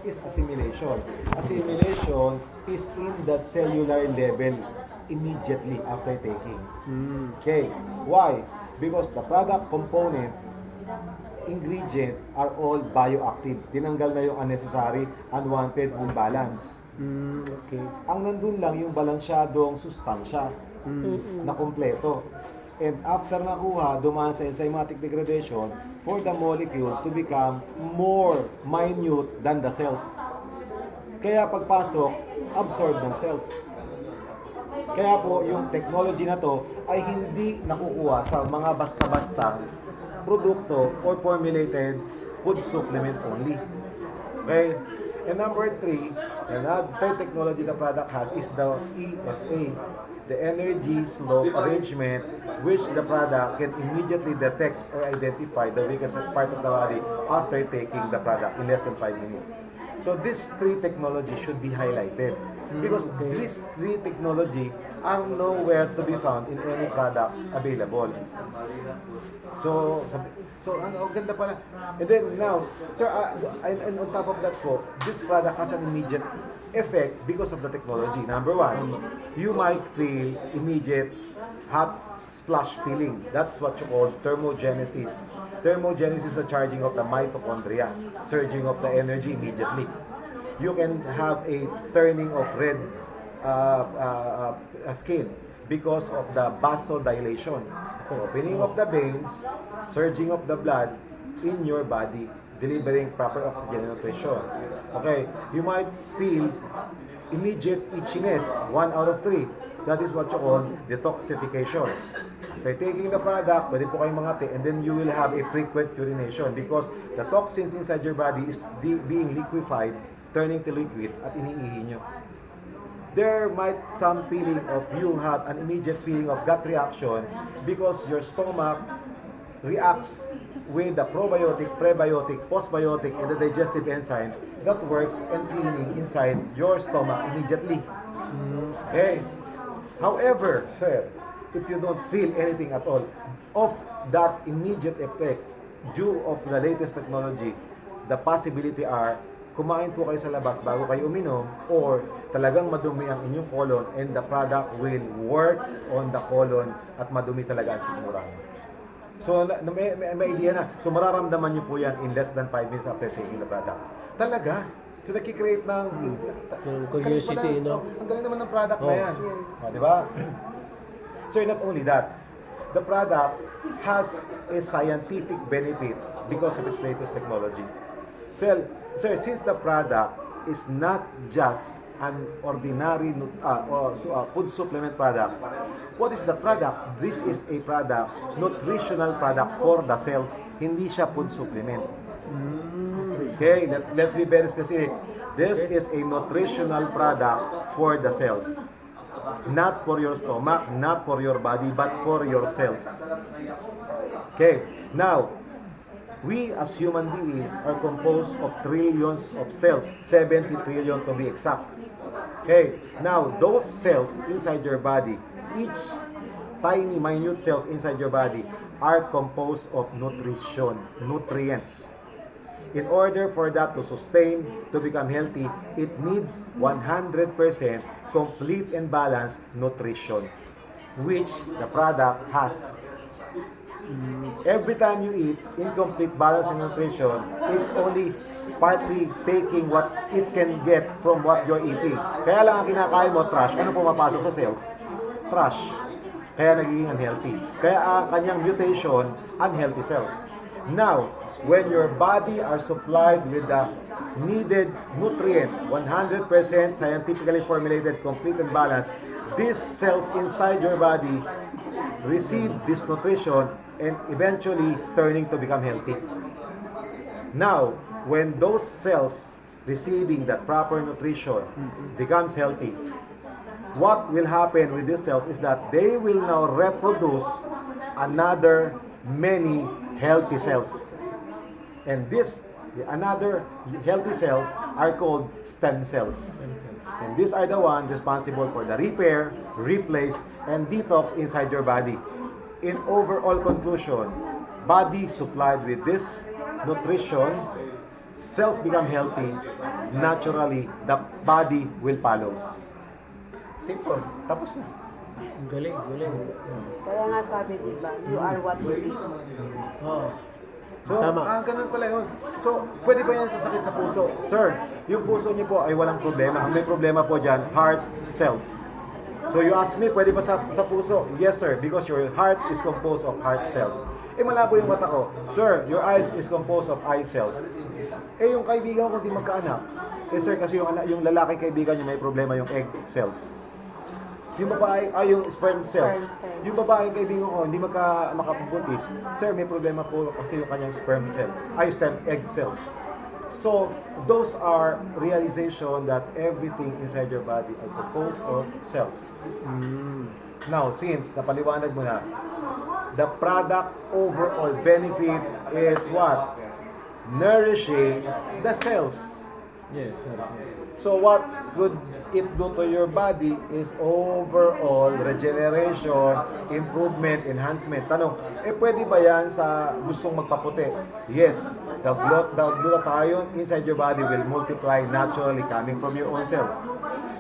is assimilation. Assimilation is in the cellular level immediately after taking. Okay, why? Because the product component ingredient are all bioactive. Tinanggal na yung unnecessary, unwanted imbalance. Okay. Ang nandun lang yung balansyadong sustansya na kumpleto. And after nakuha, dumaan sa enzymatic degradation for the molecule to become more minute than the cells. Kaya pagpasok, absorb ng cells. Kaya po, yung technology na to ay hindi nakukuha sa mga basta-bastang produkto or formulated food supplement only. Okay? And number 3, another third technology the product has is the ESA, the energy slope arrangement, which the product can immediately detect or identify the weakest part of the body after taking the product in less than 5 minutes. So these 3 technologies should be highlighted because these 3 technology are nowhere to be found in any products available. So ang ganda pala. And then now, sir, and on top of that po, this product has an immediate effect because of the technology. Number 1, you might feel immediate hot splash feeling. That's what you call thermogenesis. Thermogenesis is the charging of the mitochondria, surging of the energy immediately. You can have a turning of red skin because of the vasodilation, opening of the veins, surging of the blood in your body, delivering proper oxygen and nutrition. Okay, you might feel immediate itchiness, 1 out of 3. That is what you call detoxification. After taking the product, pwede po kayong mangati, and then you will have a frequent urination because the toxins inside your body is being liquefied, turning to liquid, at iniihi nyo. There might some feeling of you have an immediate feeling of gut reaction because your stomach reacts with the probiotic, prebiotic, postbiotic, and the digestive enzymes that works and cleaning inside your stomach immediately. Okay. However, sir, if you don't feel anything at all of that immediate effect due of the latest technology, the possibility are kumain po kayo sa labas bago kayo uminom or talagang madumi ang inyong colon and the product will work on the colon at madumi talaga ang sikmura. So, may idea na. So, mararamdaman nyo po yan in less than 5 minutes after taking the product. Talaga. So, nakikreate ng curiosity, no? Ang galing naman ng product na yan. Di ba? So, not only that, the product has a scientific benefit because of its latest technology. Sir, since the product is not just an ordinary food supplement product, what is the product? This is a product, nutritional product for the cells. Hindi siya food supplement. Okay, let's be very specific. This is a nutritional product for the cells. Not for your stomach, not for your body, but for your cells. Okay, now, we as human beings are composed of trillions of cells, 70 trillion to be exact. Okay, now those cells inside your body, each tiny minute cells inside your body are composed of nutrients. In order for that to sustain, to become healthy, it needs 100% complete and balanced nutrition, which the product has. Every time you eat incomplete balance and nutrition, it's only partly taking what it can get from what you're eating. Kaya lang ang kinakain mo, trash. Ano pumapasok sa cells? Trash. Kaya nagiging unhealthy. Kaya ang kanyang mutation, unhealthy cells. Now, when your body are supplied with the needed nutrient, 100% scientifically formulated, complete and balanced, these cells inside your body receive this nutrition and eventually turning to become healthy. Now, when those cells receiving the proper nutrition becomes healthy, what will happen with these cells is that they will now reproduce another many healthy cells. And another healthy cells are called stem cells. And these are the ones responsible for the repair, replace, and detox inside your body. In overall conclusion, body supplied with this nutrition, cells become healthy, naturally, the body will follow. Simple. Tapos na. Ang galing, galing. Kaya nga sabi, di ba, you are what you eat. Oo. So, Tama. ganun pala yun. So, pwede ba yan sa sakit sa puso? Sir, yung puso niyo po ay walang problema. Ang may problema po dyan, heart cells. So, you ask me, pwede ba sa puso? Yes, sir, because your heart is composed of heart cells. Eh, malabo yung mata ko. Sir, your eyes is composed of eye cells. Eh, yung kaibigan ko di magkaanak. Eh, sir, kasi yung lalaki kaibigan niya may problema yung egg cells. Yung babae, yung sperm cells. Sperm cell. Yung babae kaibigan ko, hindi makapubuntis. Sir, may problema po kasi yung kanyang sperm cell. Egg cells. So, those are realization that everything inside your body are composed of cells. Now, since napaliwanag mo na, the product overall benefit is what? Nourishing the cells. Yes. So what could it do to your body is overall regeneration, improvement, enhancement. Tanong, pwede ba yan sa gustong magpaputi? Yes, the glutathione inside your body will multiply naturally coming from your own cells.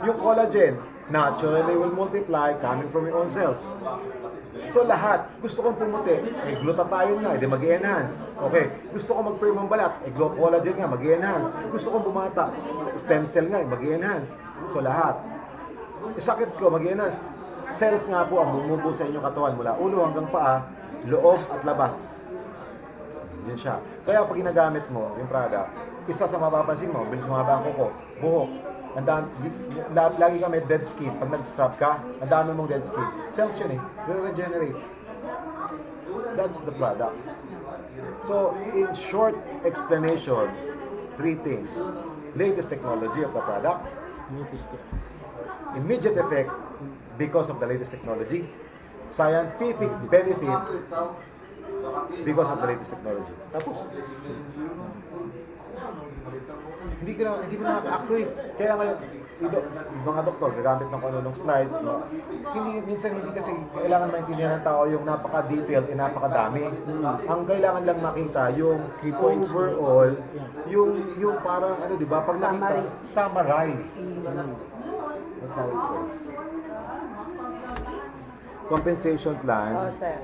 Yung collagen, naturally will multiply coming from your own cells. So lahat, gusto kong pumuti, glutathione nga, edi mag-enhance. Okay, gusto kong mag-firm ang balat, collagen nga, mag-enhance. Gusto kong bumata, stem cell nga, mag-enhance. So lahat. Sakit ko, mag-enhance. Cells nga po ang bumubuo sa inyong katawan mula ulo hanggang paa, loob at labas. Yun siya. Kaya pag ginagamit mo yung product, isa sa mapapansin mo, bilis mahaba ang kuko, buhok, lagi ka may dead skin. Pag nag-strap ka, ang dami mong dead skin. Cells yun will regenerate. That's the product. So, in short explanation, 3 things. Latest technology of the product, immediate effect because of the latest technology, scientific benefit because of the latest technology. Tapos. Hindi mo actually, kaya ngayon, yung mga doktor, gagamit ng ano ng slides, no? Minsan hindi kasi kailangan maintindihan ng tao yung napaka-detailed and napakadami. Ang kailangan lang makita yung overall, yung parang ano, di ba? Pag nakita, summarize. That's how it goes. Compensation plan. Oh, sir.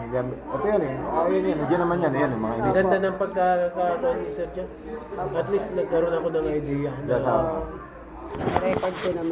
Ito yan ayun yan, nandiyan naman yan, ayan, mga Ang ganda ng pagkakataon ni Sir John. At least nagkaroon ako ng idea. That's how. Record ko naman.